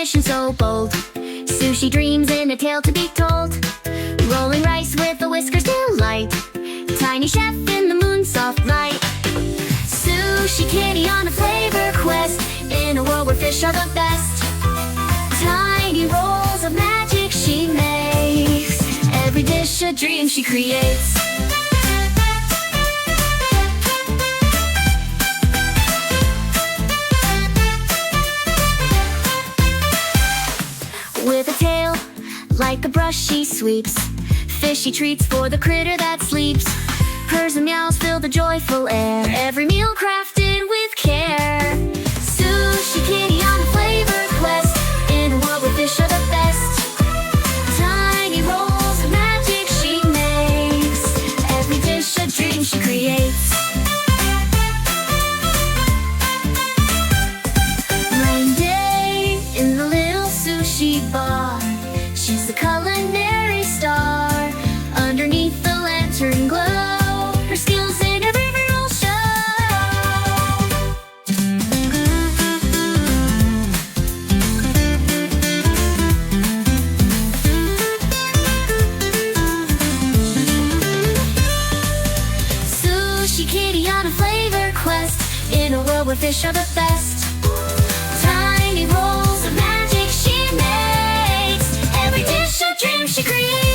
mission so bold. Sushi dreams in a tale to be told. Rolling rice with a Whiskers delight. Tiny chef in the moon's soft light. Sushi kitty on a flavor quest. In a world where fish are the best. Tiny rolls of magic she makes. Every dish a dream she creates. With a tail like a brush she sweeps. Fishy treats for the critter that sleeps. Purrs and meows fill the joyful air. Every meal crafted with care. Sushi kitty on a flavor quest. In a world where fish are the best. Tiny rolls of magic she makes. Every dish a dream she creates. Rain day in the little sushi bar. She's a culinary star. Underneath the lantern glow, her skills in every roll show. Sushi kitty on a flavor quest. In a world where fish are the best. Tiny rolls of magic she makes. Every dish a dream she creates.